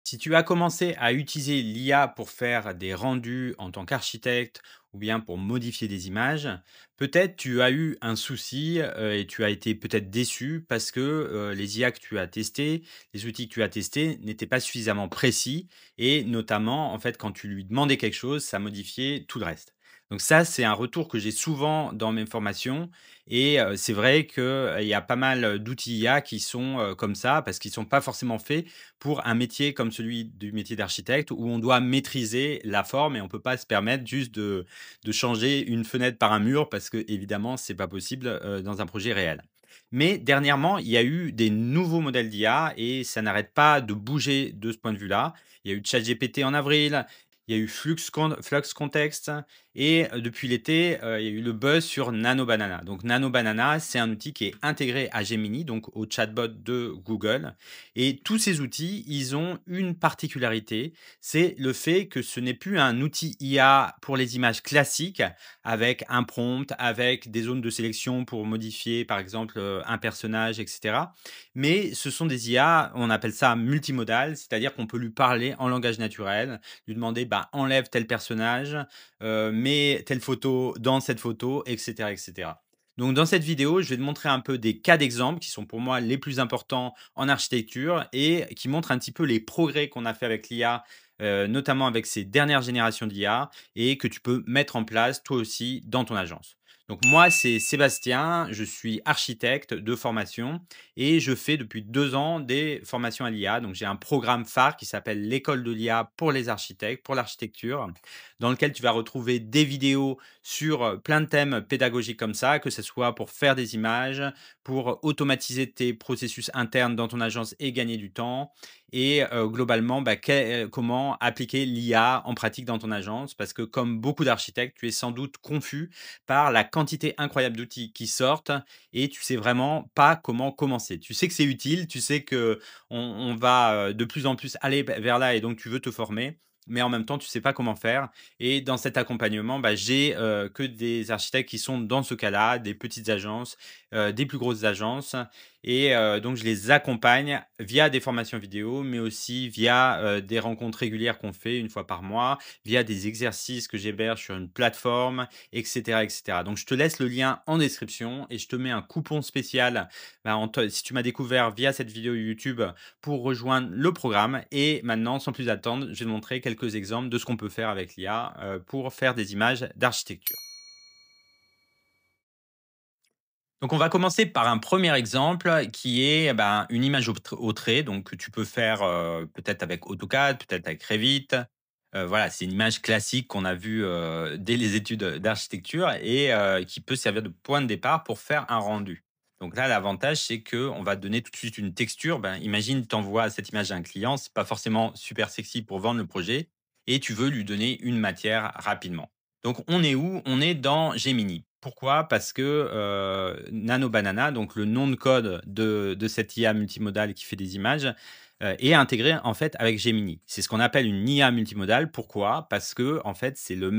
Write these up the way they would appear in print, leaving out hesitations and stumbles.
Si tu as commencé à utiliser l'IA pour faire des rendus en tant qu'architecte ou bien pour modifier des images, peut-être tu as eu un souci et tu as été peut-être déçu parce que les IA que tu as testés, les outils que tu as testés n'étaient pas suffisamment précis et notamment en fait quand tu lui demandais quelque chose, ça modifiait tout le reste. Donc ça, c'est un retour que j'ai souvent dans mes formations et c'est vrai qu'il y a pas mal d'outils IA qui sont comme ça parce qu'ils sont pas forcément faits pour un métier comme celui du métier d'architecte où on doit maîtriser la forme et on peut pas se permettre juste de changer une fenêtre par un mur parce que évidemment c'est pas possible, dans un projet réel. Mais dernièrement, il y a eu des nouveaux modèles d'IA et ça n'arrête pas de bouger de ce point de vue-là. Il y a eu ChatGPT en avril, il y a eu Flux Context et depuis l'été, il y a eu le buzz sur Nano Banana. Donc Nano Banana, c'est un outil qui est intégré à Gemini, donc au chatbot de Google et tous ces outils, ils ont une particularité, c'est le fait que ce n'est plus un outil IA pour les images classiques avec un prompt, avec des zones de sélection pour modifier par exemple un personnage, etc. Mais ce sont des IA, on appelle ça multimodal, c'est-à-dire qu'on peut lui parler en langage naturel, lui demander bah, enlève tel personnage, mets telle photo dans cette photo, etc., etc. Donc dans cette vidéo, je vais te montrer un peu des cas d'exemple qui sont pour moi les plus importants en architecture et qui montrent un petit peu les progrès qu'on a fait avec l'IA, notamment avec ces dernières générations d'IA et que tu peux mettre en place toi aussi dans ton agence. Donc moi, c'est Sébastien, je suis architecte de formation et je fais depuis 2 ans des formations à l'IA. Donc j'ai un programme phare qui s'appelle l'école de l'IA pour les architectes, pour l'architecture, dans lequel tu vas retrouver des vidéos sur plein de thèmes pédagogiques comme ça, que ce soit pour faire des images, pour automatiser tes processus internes dans ton agence et gagner du temps. Et globalement, bah, comment appliquer l'IA en pratique dans ton agence. Parce que comme beaucoup d'architectes, tu es sans doute confus par la quantité incroyable d'outils qui sortent et tu sais vraiment pas comment commencer. Tu sais que c'est utile, tu sais que on va de plus en plus aller vers là et donc tu veux te former. Mais en même temps, tu sais pas comment faire. Et dans cet accompagnement, bah, j'ai que des architectes qui sont dans ce cas-là, des petites agences, des plus grosses agences. Et donc, je les accompagne via des formations vidéo, mais aussi via des rencontres régulières qu'on fait une fois par mois, via des exercices que j'héberge sur une plateforme, etc., etc. Donc, je te laisse le lien en description et je te mets un coupon spécial bah, si tu m'as découvert via cette vidéo YouTube pour rejoindre le programme. Et maintenant, sans plus attendre, je vais te montrer quelques exemples de ce qu'on peut faire avec l'IA pour faire des images d'architecture. Donc, on va commencer par un premier exemple qui est ben, une image au trait. Donc, que tu peux faire peut-être avec AutoCAD, peut-être avec Revit. Voilà, c'est une image classique qu'on a vue dès les études d'architecture et qui peut servir de point de départ pour faire un rendu. Donc là, l'avantage, c'est qu'on va donner tout de suite une texture. Ben, imagine, tu envoies cette image à un client, c'est pas forcément super sexy pour vendre le projet, et tu veux lui donner une matière rapidement. Donc, on est où? On est dans Gemini. Pourquoi? Parce que Nano Banana, donc le nom de code de cette IA multimodale qui fait des images, est intégré en fait avec Gemini. C'est ce qu'on appelle une IA multimodale. Pourquoi? Parce que en fait, c'est la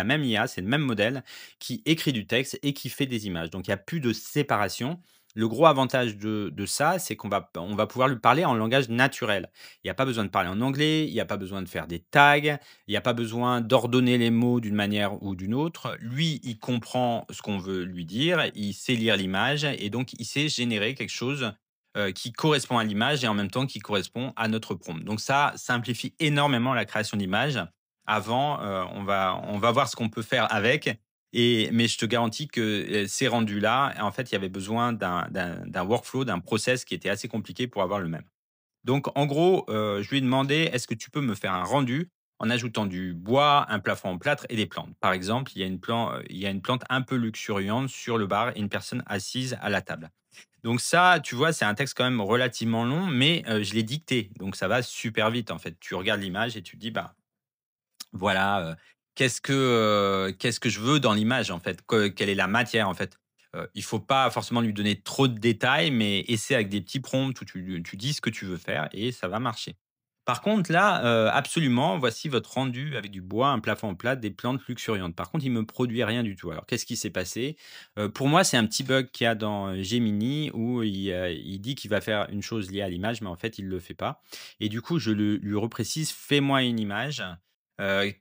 même IA, c'est le même modèle qui écrit du texte et qui fait des images. Donc il y a plus de séparation. Le gros avantage de ça, c'est on va pouvoir lui parler en langage naturel. Il n'y a pas besoin de parler en anglais, il n'y a pas besoin de faire des tags, il n'y a pas besoin d'ordonner les mots d'une manière ou d'une autre. Lui, il comprend ce qu'on veut lui dire, il sait lire l'image et donc il sait générer quelque chose qui correspond à l'image et en même temps qui correspond à notre prompt. Donc ça simplifie énormément la création d'images. Avant, on va voir ce qu'on peut faire avec. Mais je te garantis que ces rendus-là, en fait, il y avait besoin d'un workflow, d'un process qui était assez compliqué pour avoir le même. Donc, en gros, je lui ai demandé: «Est-ce que tu peux me faire un rendu en ajoutant du bois, un plafond en plâtre et des plantes?» Par exemple, il y a une plante un peu luxuriante sur le bar et une personne assise à la table. Donc ça, tu vois, c'est un texte quand même relativement long, mais je l'ai dicté, donc ça va super vite, en fait. Tu regardes l'image et tu te dis: «Bah, voilà, qu'est-ce que je veux dans l'image, en fait? Quelle est la matière, en fait?» Il faut pas forcément lui donner trop de détails, mais essaie avec des petits prompts où tu dis ce que tu veux faire et ça va marcher. Par contre là, absolument, voici votre rendu avec du bois, un plafond en plat, des plantes luxuriantes. Par contre, il me produit rien du tout. Alors qu'est-ce qui s'est passé? Pour moi, c'est un petit bug qu'il y a dans, Gemini où il dit qu'il va faire une chose liée à l'image, mais en fait, il ne le fait pas et du coup, je le lui reprécise: «Fais-moi une image»,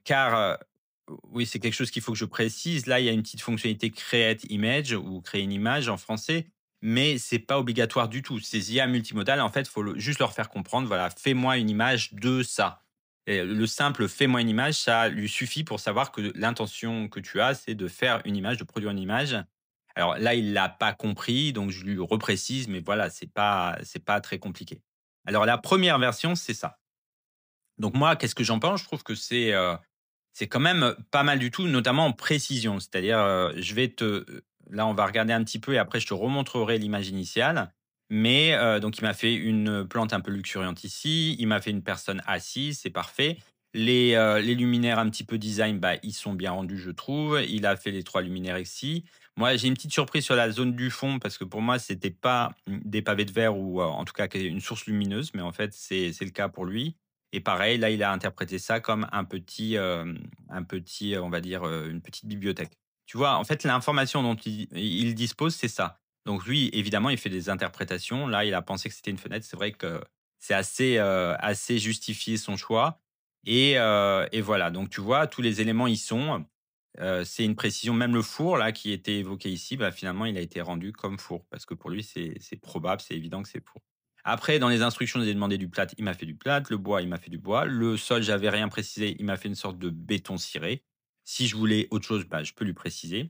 car, oui, c'est quelque chose qu'il faut que je précise. Là, il y a une petite fonctionnalité create image ou créer une image en français, mais c'est pas obligatoire du tout. Ces IA multimodales, en fait, il faut juste leur faire comprendre, voilà, fais-moi une image de ça. Et le simple fais-moi une image, ça lui suffit pour savoir que l'intention que tu as, c'est de faire une image, de produire une image. Alors là, il l'a pas compris, donc je lui reprécise, mais voilà, c'est pas très compliqué. Alors la première version, c'est ça. Donc moi, qu'est-ce que j'en pense? Je trouve que c'est quand même pas mal du tout, notamment en précision. C'est-à-dire, je vais te là, on va regarder un petit peu et après je te remontrerai l'image initiale. Mais, donc il m'a fait une plante un peu luxuriante ici, il m'a fait une personne assise, c'est parfait. Les luminaires un petit peu design, bah, ils sont bien rendus, je trouve. Il a fait les 3 luminaires ici. Moi, j'ai une petite surprise sur la zone du fond parce que pour moi, c'était pas, des pavés de verre ou, en tout cas, une source lumineuse, mais en fait, c'est le cas pour lui. Et pareil, là, il a interprété ça comme un petit, on va dire, une petite bibliothèque. Tu vois? En fait, l'information dont il dispose, c'est ça. Donc lui, évidemment, il fait des interprétations. Là, il a pensé que c'était une fenêtre. C'est vrai que c'est assez justifié son choix et voilà. Donc tu vois, tous les éléments y sont. C'est une précision. Même le four, là, qui était évoqué ici, bah, finalement, il a été rendu comme four parce que pour lui, c'est probable, c'est évident que c'est four. Après, dans les instructions, j'ai demandé du plâtre, il m'a fait du plâtre. Le bois, il m'a fait du bois. Le sol, j'avais rien précisé, il m'a fait une sorte de béton ciré. Si je voulais autre chose, bah, je peux lui préciser.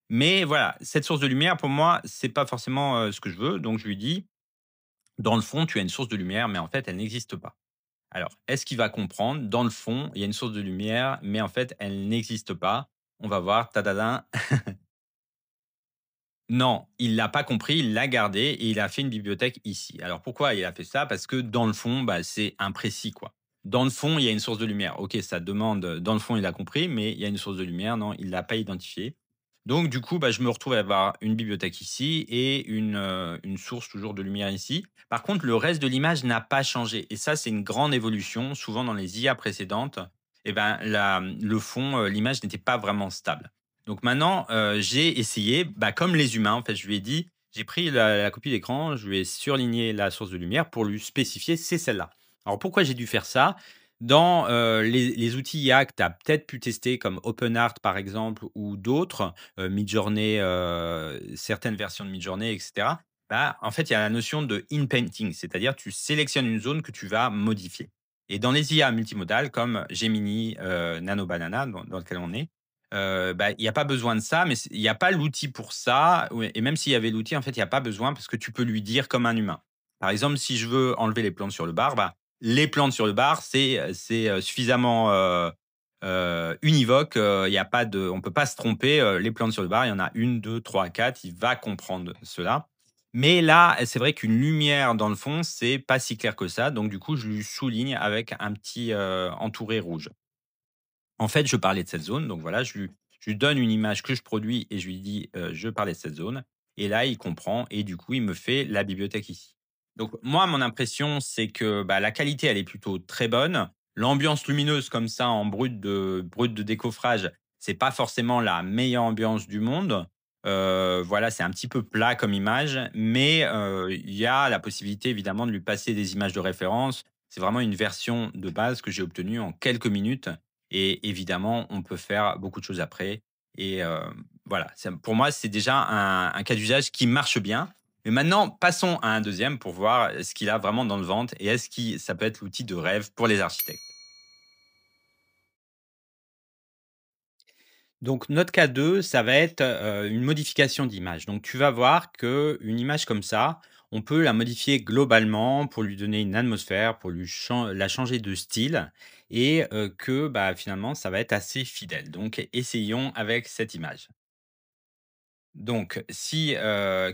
Mais voilà, cette source de lumière, pour moi, c'est pas forcément, ce que je veux. Donc je lui dis: «Dans le fond, tu as une source de lumière, mais en fait, elle n'existe pas». Alors, est-ce qu'il va comprendre? Dans le fond, il y a une source de lumière, mais en fait, elle n'existe pas. On va voir, tadadin. Non, il l'a pas compris, il l'a gardé et il a fait une bibliothèque ici. Alors pourquoi il a fait ça? Parce que dans le fond, bah, c'est imprécis, quoi. Dans le fond, il y a une source de lumière. OK, ça demande, dans le fond, il a compris, mais il y a une source de lumière, non, il l'a pas identifiée. Donc du coup, bah, je me retrouve à avoir une bibliothèque ici et une source toujours de lumière ici. Par contre, le reste de l'image n'a pas changé et ça, c'est une grande évolution. Souvent dans les IA précédentes, eh ben, le fond, l'image n'était pas vraiment stable. Donc maintenant, j'ai essayé, bah, comme les humains, en fait, je lui ai dit j'ai pris la copie d'écran, je lui ai surligné la source de lumière pour lui spécifier: «C'est celle-là». Alors pourquoi j'ai dû faire ça? Dans, les outils IA que tu as peut-être pu tester comme OpenArt par exemple ou d'autres, Midjourney, certaines versions de Midjourney et cetera, bah, en fait, il y a la notion de inpainting, c'est-à-dire tu sélectionnes une zone que tu vas modifier et dans les IA multimodales comme Gemini, Nano Banana dans lequel on est, bah, il y a pas besoin de ça, mais il y a pas l'outil pour ça, ouais et même s'il y avait l'outil, en fait, il y a pas besoin parce que tu peux lui dire comme un humain. Par exemple, si je veux enlever les plantes sur le bar, bah, les plantes sur le bar, c'est suffisamment, univoque, il y a pas de on peut pas se tromper, les plantes sur le bar, il y en a une, deux, trois, quatre. Il va comprendre cela. Mais là, c'est vrai qu'une lumière dans le fond, c'est pas si clair que ça, donc du coup, je lui souligne avec un petit, entouré rouge. En fait, je parlais de cette zone, donc voilà, je lui donne une image que je produis et je lui dis, «Je parlais de cette zone» et là, il comprend et du coup, il me fait la bibliothèque ici. Donc moi, mon impression, c'est que, bah, la qualité, elle est plutôt très bonne. L'ambiance lumineuse comme ça en brut de décoffrage, c'est pas forcément la meilleure ambiance du monde. Voilà, c'est un petit peu plat comme image, mais il y a la possibilité évidemment de lui passer des images de référence. C'est vraiment une version de base que j'ai obtenue en quelques minutes et évidemment, on peut faire beaucoup de choses après et voilà, pour moi, c'est déjà un cas d'usage qui marche bien. Mais maintenant, passons à un deuxième pour voir ce qu'il a vraiment dans le ventre et est-ce que ça peut être l'outil de rêve pour les architectes. Donc notre cas 2, ça va être, une modification d'image. Donc tu vas voir qu'une image comme ça, on peut la modifier globalement pour lui donner une atmosphère, pour la changer de style et que, bah, finalement ça va être assez fidèle. Donc essayons avec cette image. Donc si,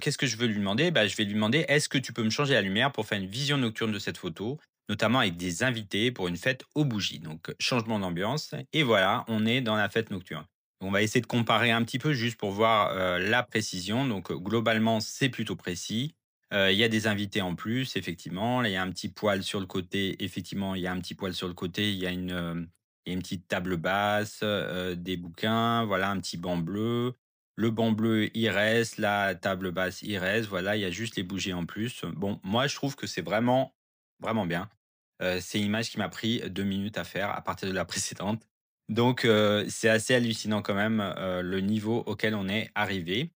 qu'est-ce que je veux lui demander? Bah, je vais lui demander: «Est-ce que tu peux me changer la lumière pour faire une vision nocturne de cette photo, notamment avec des invités pour une fête aux bougies?» Donc changement d'ambiance et voilà, on est dans la fête nocturne. On va essayer de comparer un petit peu juste pour voir, la précision. Donc globalement, c'est plutôt précis. Il y a des invités en plus, effectivement. Là, il y a un petit poêle sur le côté. Effectivement, il y a un petit poêle sur le côté. Il y a une petite table basse, des bouquins, voilà, un petit banc bleu. Le banc bleu, il reste. La table basse, il reste. Voilà, il y a juste les bougies en plus. Bon, moi, je trouve que c'est vraiment, vraiment bien. C'est une image qui m'a pris 2 minutes à faire à partir de la précédente. Donc, c'est assez hallucinant quand même, le niveau auquel on est arrivé.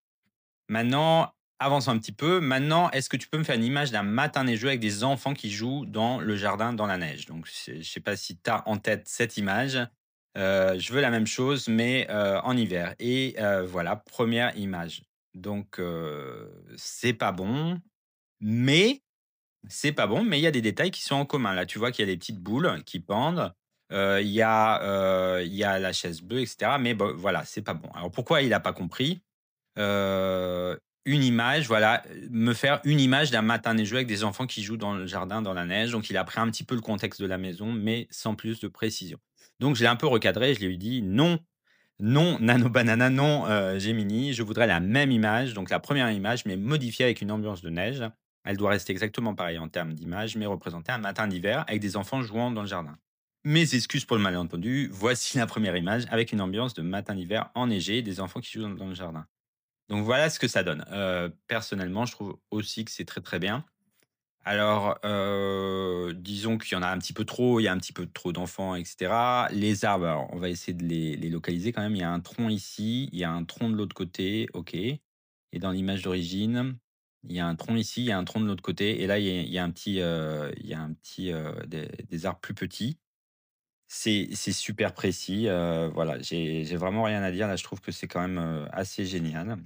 Maintenant, avançons un petit peu. Maintenant, est-ce que tu peux me faire une image d'un matin neigeux avec des enfants qui jouent dans le jardin, dans la neige? Donc, je ne sais pas si tu as en tête cette image. Je veux la même chose, mais en hiver. Et voilà, première image. Donc, c'est pas bon, mais il y a des détails qui sont en commun. Là, tu vois qu'il y a des petites boules qui pendent. Il y a la chaise bleue, etc. Mais bon, voilà, c'est pas bon. Alors pourquoi il n'a pas compris? Une image, voilà, me faire une image d'un matin neigeux avec des enfants qui jouent dans le jardin, dans la neige. Donc il a pris un petit peu le contexte de la maison, mais sans plus de précision. Donc je l'ai un peu recadré, je lui ai dit: «Non, non, Nano Banana, non, Gemini, je voudrais la même image, donc la première image, mais modifiée avec une ambiance de neige. Elle doit rester exactement pareille en termes d'image, mais représenter un matin d'hiver avec des enfants jouant dans le jardin. Mes excuses pour le malentendu, voici la première image avec une ambiance de matin d'hiver enneigé et des enfants qui jouent dans le jardin». Donc voilà ce que ça donne. Personnellement, je trouve aussi que c'est très, très bien. Alors, disons qu'il y en a un petit peu trop, il y a un petit peu trop d'enfants et cetera. Les arbres, alors on va essayer de les localiser quand même. Il y a un tronc ici, il y a un tronc de l'autre côté, OK. Et dans l'image d'origine, il y a un tronc ici, il y a un tronc de l'autre côté et là il y a un petit, des arbres plus petits. C'est super précis, voilà, j'ai vraiment rien à dire là, je trouve que c'est quand même, assez génial.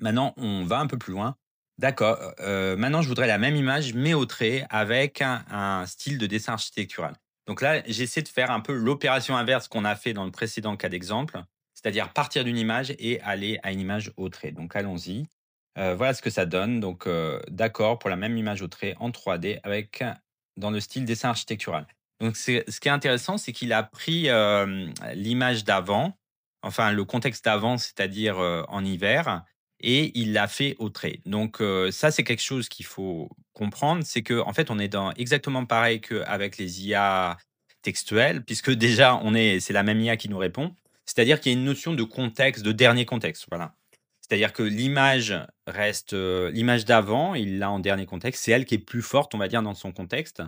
Maintenant, on va un peu plus loin. D'accord, maintenant je voudrais la même image, mais au trait, avec un style de dessin architectural. Donc là, j'essaie de faire un peu l'opération inverse qu'on a fait dans le précédent cas d'exemple, c'est-à-dire partir d'une image et aller à une image au trait. Donc allons-y. Voilà ce que ça donne. Donc, d'accord pour la même image au trait en 3D avec dans le style dessin architectural. Donc c'est ce qui est intéressant, c'est qu'il a pris, l'image d'avant, enfin le contexte d'avant, c'est-à-dire, en hiver et il l'a fait au trait. Donc, ça, c'est quelque chose qu'il faut comprendre, c'est que en fait, on est dans exactement pareil qu'avec les IA textuelles, puisque déjà, c'est la même IA qui nous répond. C'est-à-dire qu'il y a une notion de contexte, de dernier contexte, voilà. C'est-à-dire que l'image reste, l'image d'avant, il l'a en dernier contexte, c'est elle qui est plus forte, on va dire, dans son contexte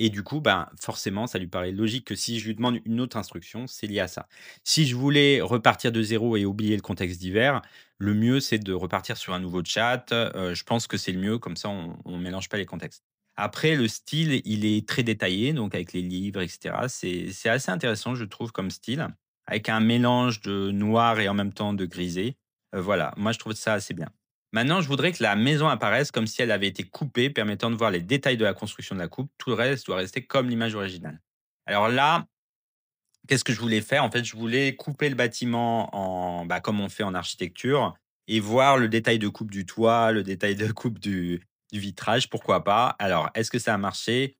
et du coup, ben, forcément, ça lui paraît logique que si je lui demande une autre instruction, c'est lié à ça. Si je voulais repartir de zéro et oublier le contexte d'hiver, le mieux, c'est de repartir sur un nouveau chat, je pense que c'est le mieux, comme ça on mélange pas les contextes. Après le style, il est très détaillé, donc avec les livres et cetera. C'est assez intéressant, je trouve, comme style, avec un mélange de noir et en même temps de grisé. Voilà, moi je trouve ça assez bien. Maintenant, je voudrais que la maison apparaisse comme si elle avait été coupée, permettant de voir les détails de la construction de la coupe. Tout le reste doit rester comme l'image originale. Alors là, qu'est-ce que je voulais faire? En fait, je voulais couper le bâtiment en bah, comme on fait en architecture et voir le détail de coupe du toit, le détail de coupe du vitrage, pourquoi pas? Alors, est-ce que ça a marché?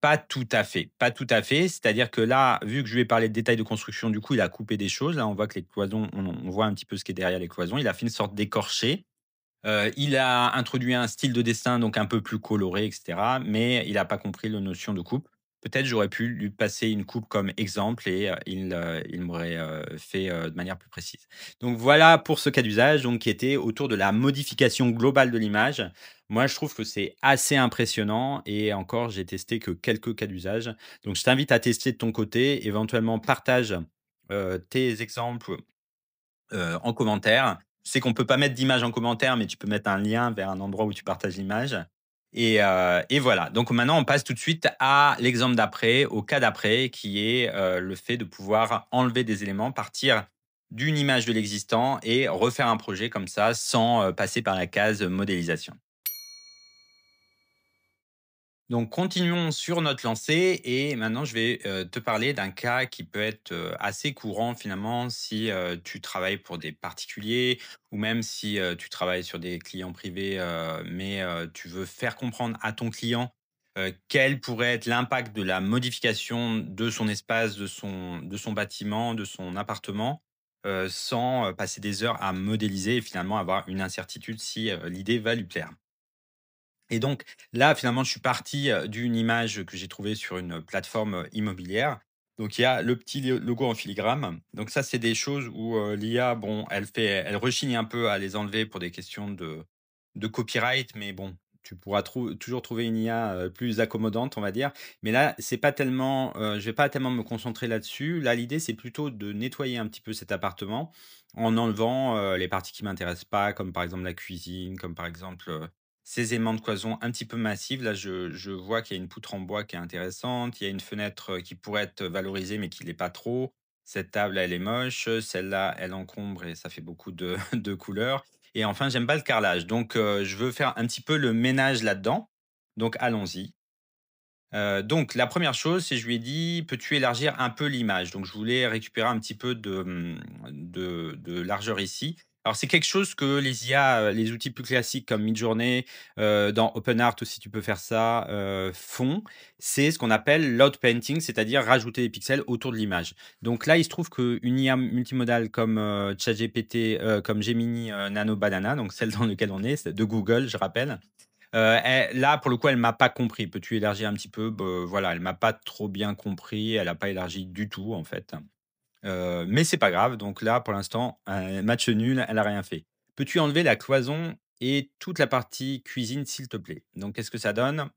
Pas tout à fait, pas tout à fait. C'est-à-dire que là, vu que je lui ai parlé de détails de construction, du coup, il a coupé des choses. Là, on voit que les cloisons, on voit un petit peu ce qui est derrière les cloisons. Il a fait une sorte d'écorché. Il a introduit un style de dessin donc un peu plus coloré et cetera, mais il a pas compris la notion de coupe. Peut-être j'aurais pu lui passer une coupe comme exemple et il m'aurait, fait, de manière plus précise. Donc voilà pour ce cas d'usage donc qui était autour de la modification globale de l'image. Moi, je trouve que c'est assez impressionnant et encore j'ai testé que quelques cas d'usage. Donc je t'invite à tester de ton côté, éventuellement partage, tes exemples en commentaire. Je sais qu'on peut pas mettre d'image en commentaire, mais tu peux mettre un lien vers un endroit où tu partages l'image et voilà. Donc maintenant, on passe tout de suite à l'exemple d'après, au cas d'après, qui est, le fait de pouvoir enlever des éléments, partir d'une image de l'existant et refaire un projet comme ça, sans, passer par la case modélisation. Donc continuons sur notre lancée et maintenant je vais, te parler d'un cas qui peut être, assez courant finalement si, tu travailles pour des particuliers ou même si, tu travailles sur des clients privés, mais, tu veux faire comprendre à ton client, quel pourrait être l'impact de la modification de son espace, de son bâtiment, de son appartement, sans, passer des heures à modéliser et finalement avoir une incertitude si, l'idée va lui plaire. Et donc là, finalement, je suis parti, d'une image que j'ai trouvée sur une plateforme, immobilière. Donc il y a le petit logo en filigrane. Donc ça, c'est des choses où, l'IA, bon, elle rechigne un peu à les enlever pour des questions de copyright, mais bon, tu pourras toujours trouver une IA, plus accommodante, on va dire. Mais là, c'est pas tellement, je vais pas tellement me concentrer là-dessus. Là, l'idée, c'est plutôt de nettoyer un petit peu cet appartement en enlevant, les parties qui m'intéressent pas, comme par exemple la cuisine, comme par exemple, ces aimants de cloison un petit peu massifs. Là, je vois qu'il y a une poutre en bois qui est intéressante. Il y a une fenêtre, qui pourrait être valorisée, mais qui l'est pas trop. Cette table, elle est moche. Celle-là, elle encombre et ça fait beaucoup de de couleurs. Et enfin, j'aime pas le carrelage. Donc, je veux faire un petit peu le ménage là-dedans. Donc allons-y. Donc la première chose, c'est je lui ai dit: «Peux-tu élargir un peu l'image?» Donc je voulais récupérer un petit peu de largeur ici. Alors c'est quelque chose que les IA, les outils plus classiques comme Midjourney, dans OpenArt aussi tu peux faire ça, font. C'est ce qu'on appelle load painting, c'est-à-dire rajouter des pixels autour de l'image. Donc là, il se trouve qu'une IA multimodale comme, ChatGPT, comme Gemini, Nano Banana, donc celle dans lequel on est, c'est de Google, je rappelle. Elle là, pour le coup, elle m'a pas compris. «Peux-tu élargir un petit peu?» Voilà, elle m'a pas trop bien compris. Elle a pas élargi du tout, en fait. Mais c'est pas grave. Donc là, pour l'instant, match nul, elle a rien fait. «Peux-tu enlever la cloison et toute la partie cuisine, s'il te plaît?» Donc qu'est-ce que ça donne?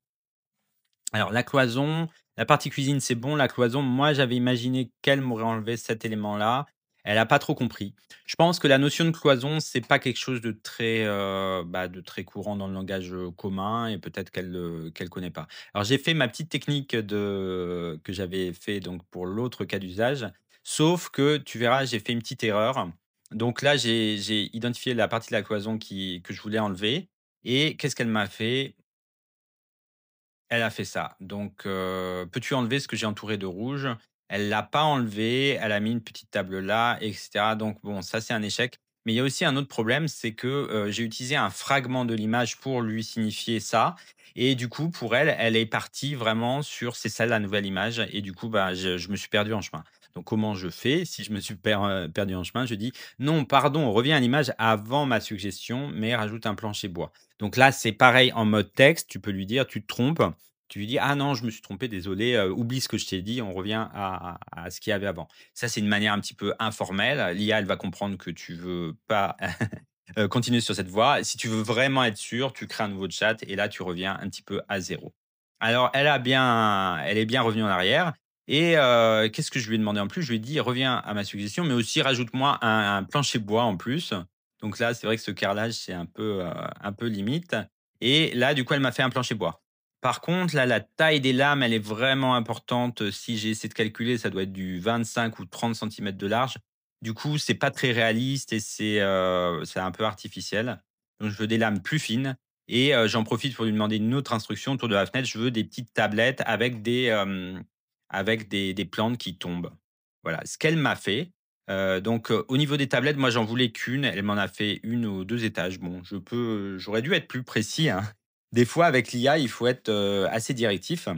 Alors la cloison, la partie cuisine, c'est bon. La cloison, moi, j'avais imaginé qu'elle m'aurait enlevé cet élément-là. Elle a pas trop compris. Je pense que la notion de cloison, c'est pas quelque chose de très courant dans le langage, commun et peut-être qu'elle connaît pas. Alors j'ai fait ma petite technique que j'avais fait donc pour l'autre cas d'usage, sauf que tu verras, j'ai fait une petite erreur. Donc là, j'ai identifié la partie de la cloison que je voulais enlever et qu'est-ce qu'elle m'a fait? Elle a fait ça. Donc, «Peux-tu enlever ce que j'ai entouré de rouge?» Elle l'a pas enlevé, elle a mis une petite table là et cetera. Donc bon, ça, c'est un échec. Mais il y a aussi un autre problème, c'est que, j'ai utilisé un fragment de l'image pour lui signifier ça et du coup, pour elle, elle est partie vraiment sur: «C'est ça la nouvelle image» et du coup, bah, je me suis perdu en chemin. Donc comment je fais? Si je me suis perdu en chemin, je dis: «Non, pardon, reviens à l'image avant ma suggestion, mais rajoute un plancher bois». Donc là, c'est pareil en mode texte, tu peux lui dire: «Tu te trompes». Tu lui dis: «Ah non, je me suis trompé, désolé, oublie ce que je t'ai dit, on revient à ce qu'il y avait avant». Ça, c'est une manière un petit peu informelle. L'IA, elle va comprendre que tu veux pas, continuer sur cette voie. Si tu veux vraiment être sûr, tu crées un nouveau chat et là, tu reviens un petit peu à zéro. Alors elle est bien revenue en arrière et qu'est-ce que je lui ai demandé en plus? Je lui ai dit: «Reviens à ma suggestion, mais aussi rajoute-moi un plancher bois en plus». Donc là, c'est vrai que ce carrelage, c'est un peu limite et là, du coup, elle m'a fait un plancher bois. Par contre, là, la taille des lames, elle est vraiment importante. Si j'ai essayé de calculer, ça doit être du 25 ou 30 centimètres de large. Du coup, c'est pas très réaliste et c'est un peu artificiel. Donc je veux des lames plus fines et j'en profite pour lui demander une autre instruction autour de la fenêtre. Je veux des petites tablettes avec des plantes qui tombent. Voilà, ce qu'elle m'a fait. Donc au niveau des tablettes, moi, j'en voulais qu'une. Elle m'en a fait une aux 2 étages. Bon, j'aurais dû être plus précis, hein. Des fois, avec l'IA, il faut être, assez directif.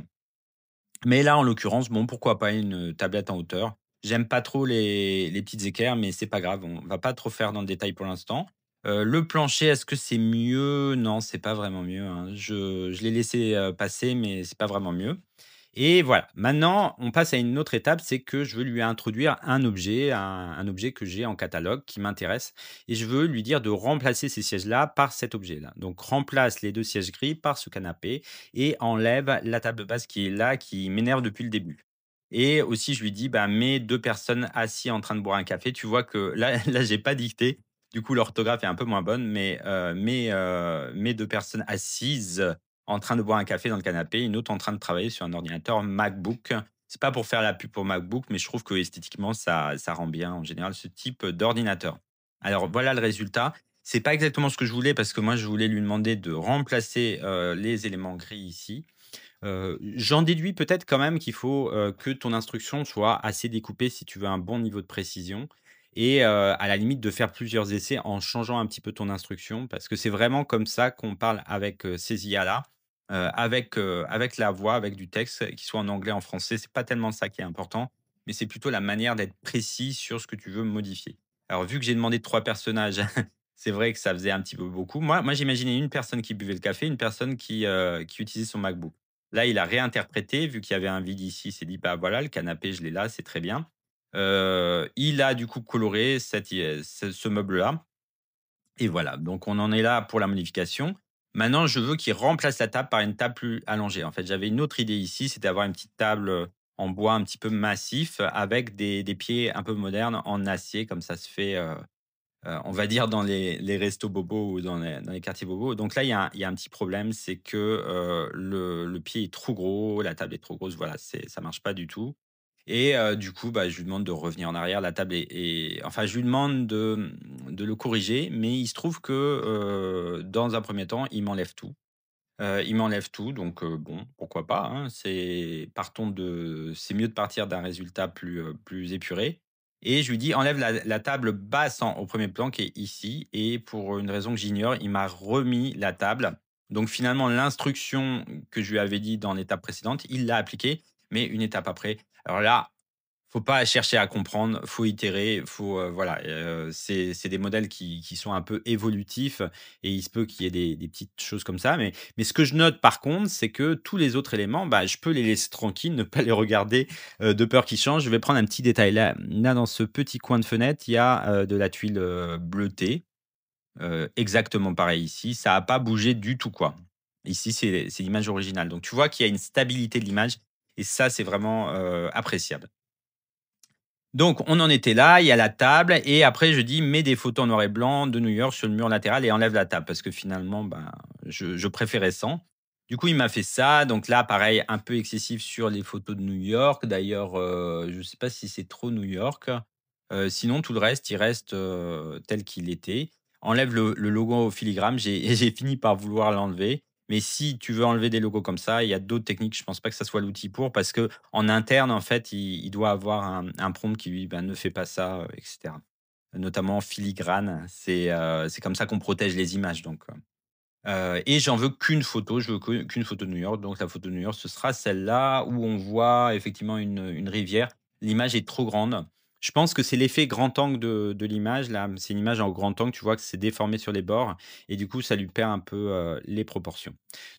Mais là, en l'occurrence, bon, pourquoi pas une tablette en hauteur. J'aime pas trop les petites équerres, mais c'est pas grave, on va pas trop faire dans le détail pour l'instant. Le plancher, est-ce que c'est mieux? Non, c'est pas vraiment mieux, hein. Je l'ai laissé, passer, mais c'est pas vraiment mieux. Et voilà, maintenant, on passe à une autre étape, c'est que je veux lui introduire un objet que j'ai en catalogue qui m'intéresse et je veux lui dire de remplacer ces sièges-là par cet objet-là. Donc remplace les 2 sièges gris par ce canapé et enlève la table basse qui est là, qui m'énerve depuis le début. Et aussi je lui dis: «Bah, mets 2 personnes assis en train de boire un café». Tu vois que là là, j'ai pas dicté, du coup l'orthographe est un peu moins bonne, mais mets 2 personnes assises en train de boire un café dans le canapé, une autre en train de travailler sur un ordinateur MacBook. C'est pas pour faire la pub pour MacBook, mais je trouve que esthétiquement ça rend bien en général ce type d'ordinateur. Alors voilà le résultat. C'est pas exactement ce que je voulais parce que moi je voulais lui demander de remplacer, les éléments gris ici. J'en déduis peut-être quand même qu'il faut, que ton instruction soit assez découpée si tu veux un bon niveau de précision et à la limite de faire plusieurs essais en changeant un petit peu ton instruction parce que c'est vraiment comme ça qu'on parle avec, ces IA-là, avec la voix, avec du texte, qu'il soit en anglais, en français. C'est pas tellement ça qui est important, mais c'est plutôt la manière d'être précis sur ce que tu veux modifier. Alors vu que j'ai demandé 3 personnages C'est vrai que ça faisait un petit peu beaucoup. Moi, j'imaginais une personne qui buvait le café, une personne qui utilisait son MacBook. Là, il a réinterprété, vu qu'il y avait un vide ici, il s'est dit: «Bah, voilà, le canapé, je l'ai là, c'est très bien». Il a du coup coloré ce meuble-là et voilà, donc on en est là pour la modification. Maintenant, je veux qu'il remplace la table par une table plus allongée. En fait, j'avais une autre idée ici, c'était avoir une petite table, en bois un petit peu massif avec des pieds un peu modernes en acier comme ça se fait, on va dire dans les restos bobos ou dans les quartiers bobos. Donc là, il y a un petit problème, c'est que, le pied est trop gros, la table est trop grosse, voilà, ça marche pas du tout et du coup, bah, je lui demande de revenir en arrière. La table enfin, je lui demande de le corriger, mais il se trouve que, dans un premier temps, il m'enlève tout donc bon, pourquoi pas, hein. C'est mieux de partir d'un résultat plus épuré et je lui dis: «Enlève la table basse au premier plan qui est ici» et pour une raison que j'ignore, il m'a remis la table. Donc finalement, l'instruction que je lui avais dit dans l'étape précédente, il l'a appliquée, mais une étape après. Alors là, faut pas chercher à comprendre, faut itérer, voilà, c'est des modèles qui sont un peu évolutifs et il se peut qu'il y ait des petites choses comme ça. Mais ce que je note par contre, c'est que tous les autres éléments, bah, je peux les laisser tranquilles, ne pas les regarder, de peur qu'ils changent. Je vais prendre un petit détail là dans ce petit coin de fenêtre, il y a, de la tuile, bleutée, exactement pareil ici, ça a pas bougé du tout, quoi. Ici, c'est l'image originale. Donc tu vois qu'il y a une stabilité de l'image et ça, c'est vraiment, appréciable. Donc on en était là, il y a la table et après je dis: «Mets des photos en noir et blanc de New York sur le mur latéral et enlève la table» parce que finalement, ben, je préférais sans. Du coup, il m'a fait ça, donc là, pareil, un peu excessif sur les photos de New York. D'ailleurs, je ne sais pas si c'est trop New York. Sinon tout le reste, il reste, tel qu'il était. Enlève le logo au filigrane, j'ai fini par vouloir l'enlever. Mais si tu veux enlever des logos comme ça, il y a d'autres techniques. Je pense pas que ça soit l'outil pour, parce que en interne, en fait, il doit avoir un prompt qui lui, ben, ne fait pas ça, et cetera. Notamment filigrane, c'est comme ça qu'on protège les images donc, et j'en veux qu'une photo, je veux qu'une photo de New York, donc la photo de New York, ce sera celle-là où on voit effectivement une rivière. L'image est trop grande. Je pense que c'est l'effet grand angle de l'image là, c'est une image en grand angle, tu vois que c'est déformé sur les bords et du coup ça lui perd un peu, les proportions.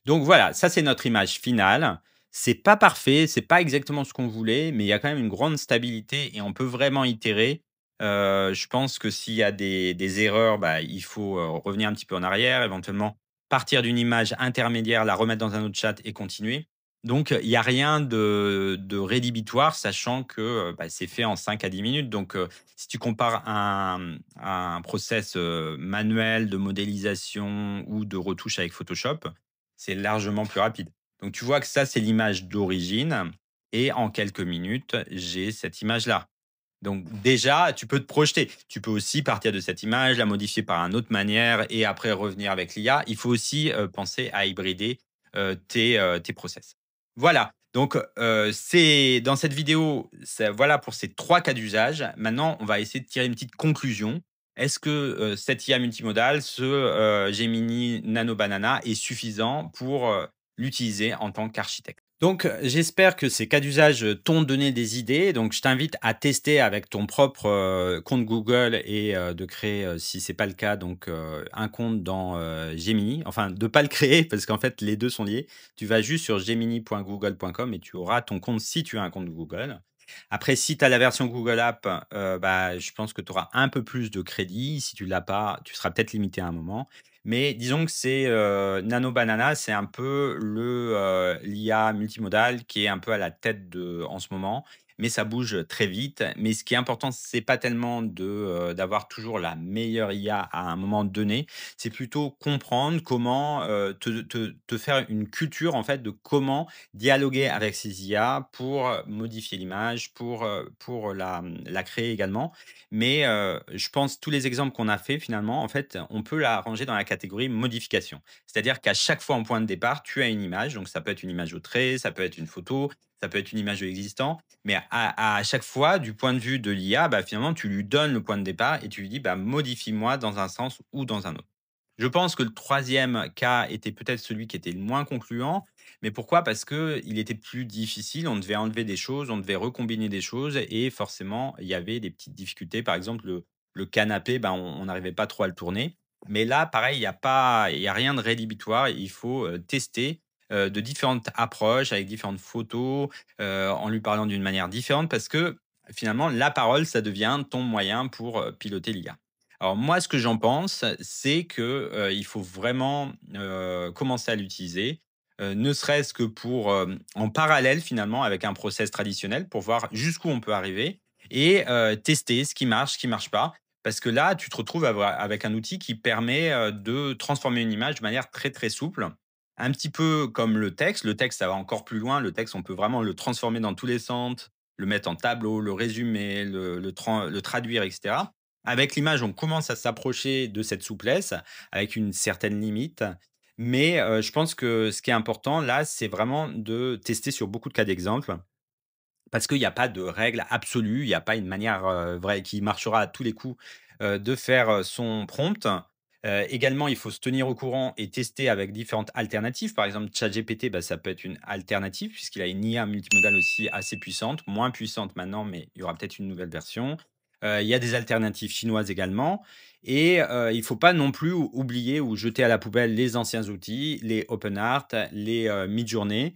Donc voilà, ça c'est notre image finale. C'est pas parfait, c'est pas exactement ce qu'on voulait, mais il y a quand même une grande stabilité et on peut vraiment itérer. Je pense que s'il y a des erreurs, bah, il faut, revenir un petit peu en arrière, éventuellement partir d'une image intermédiaire, la remettre dans un autre chat et continuer. Donc, il y a rien de rédhibitoire, sachant que, bah, c'est fait en 5 à 10 minutes. Donc, si tu compares un process, manuel de modélisation ou de retouche avec Photoshop, c'est largement plus rapide. Donc, tu vois que ça, c'est l'image d'origine et en quelques minutes, j'ai cette image-là. Donc déjà, tu peux te projeter. Tu peux aussi partir de cette image, la modifier par une autre manière et après revenir avec l'IA. Il faut aussi, penser à hybrider, tes process. Voilà, donc c'est dans cette vidéo, voilà pour ces 3 cas d'usage. Maintenant, on va essayer de tirer une petite conclusion. Est-ce que, cette IA multimodale, Gemini Nano Banana est suffisant pour, l'utiliser en tant qu'architecte? Donc, j'espère que ces cas d'usage, t'ont donné des idées. Donc, je t'invite à tester avec ton propre, compte Google et de créer, si c'est pas le cas, donc un compte dans, Gemini. Enfin, de pas le créer parce qu'en fait, les 2 sont liés. Tu vas juste sur gemini.google.com et tu auras ton compte si tu as un compte Google. Après, si tu as la version Google App, bah, je pense que tu auras un peu plus de crédit. Si tu l'as pas, tu seras peut-être limité à un moment. Mais disons que Nano Banana, c'est un peu l'IA multimodale qui est un peu à la tête en ce moment, mais ça bouge très vite. Mais ce qui est important, c'est pas tellement d'avoir toujours la meilleure IA à un moment donné, c'est plutôt comprendre comment, te faire une culture, en fait, de comment dialoguer avec ces IA pour, modifier l'image, pour la créer également. Mais, je pense tous les exemples qu'on a fait finalement, en fait, on peut la ranger dans la catégorie modification. C'est-à-dire qu'à chaque fois en point de départ, tu as une image, donc ça peut être une image au trait, ça peut être une photo, ça peut être une image de l'existant, mais à chaque fois, du point de vue de l'IA, bah, finalement, tu lui donnes le point de départ et tu lui dis: «Bah, modifie-moi dans un sens ou dans un autre». Je pense que le troisième cas était peut-être celui qui était le moins concluant, mais pourquoi? Parce que il était plus difficile, on devait enlever des choses, on devait recombiner des choses et forcément, il y avait des petites difficultés. Par exemple, le canapé, ben, on n'arrivait pas trop à le tourner. Mais là, pareil, il y a rien de rédhibitoire. Il faut, tester, de différentes approches avec différentes photos, en lui parlant d'une manière différente parce que, finalement, la parole, ça devient ton moyen pour, piloter l'IA. Alors moi, ce que j'en pense, c'est que, il faut vraiment, commencer à l'utiliser, ne serait-ce que pour, en parallèle, finalement, avec un process traditionnel pour voir jusqu'où on peut arriver et tester ce qui marche pas. Parce que là, tu te retrouves avec un outil qui permet, de transformer une image de manière très, très souple. Un petit peu comme le texte. Le texte, ça va encore plus loin. Le texte, on peut vraiment le transformer dans tous les sens, le mettre en tableau, le résumer, le traduire et cetera. Avec l'image, on commence à s'approcher de cette souplesse avec une certaine limite. Mais, je pense que ce qui est important là, c'est vraiment de tester sur beaucoup de cas d'exemple parce qu'il y a pas de règle absolue, il y a pas une manière, vraie qui marchera à tous les coups, de faire, son prompt. Également, il faut se tenir au courant et tester avec différentes alternatives. Par exemple, ChatGPT, bah, ça peut être une alternative puisqu'il a une IA multimodale aussi assez puissante, moins puissante maintenant, mais il y aura peut-être une nouvelle version. Il y a des alternatives chinoises également et il faut pas non plus oublier ou jeter à la poubelle les anciens outils, les OpenArt, les, Midjourney.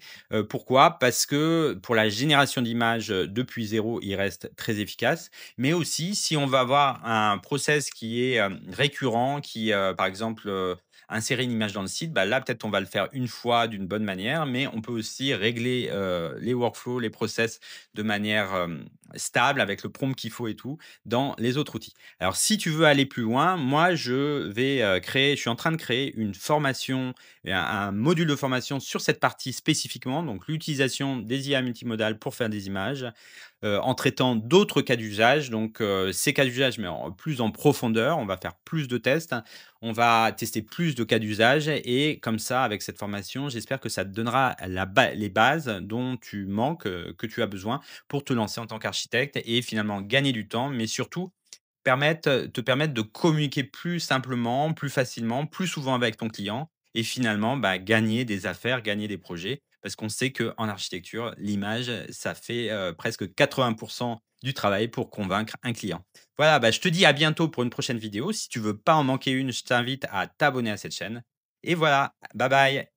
Pourquoi? Parce que pour la génération d'images, depuis zéro, il reste très efficace. Mais aussi, si on va avoir un process qui est, récurrent, qui, par exemple, insérer une image dans le site, bah, là, peut-être on va le faire une fois d'une bonne manière, mais on peut aussi régler, les workflows, les process de manière, stable avec le prompt qu'il faut et tout, dans les autres outils. Alors si tu veux aller plus loin, moi je suis en train de créer une formation et un module de formation sur cette partie spécifiquement, donc l'utilisation des IA multimodales pour faire des images, en traitant d'autres cas d'usage. Donc, ces cas d'usage, mais plus en profondeur, on va faire plus de tests, hein. On va tester plus de cas d'usage et comme ça, avec cette formation, j'espère que ça te donnera les bases dont tu manques, que tu as besoin pour te lancer en tant qu'architecte et finalement gagner du temps, mais surtout te permettre de communiquer plus simplement, plus facilement, plus souvent avec ton client et finalement, bah, gagner des affaires, gagner des projets. Parce qu'on sait qu'en architecture, l'image, ça fait, presque 80 du travail pour convaincre un client. Voilà, bah, je te dis à bientôt pour une prochaine vidéo. Si tu veux pas en manquer une, je t'invite à t'abonner à cette chaîne et voilà, bye bye.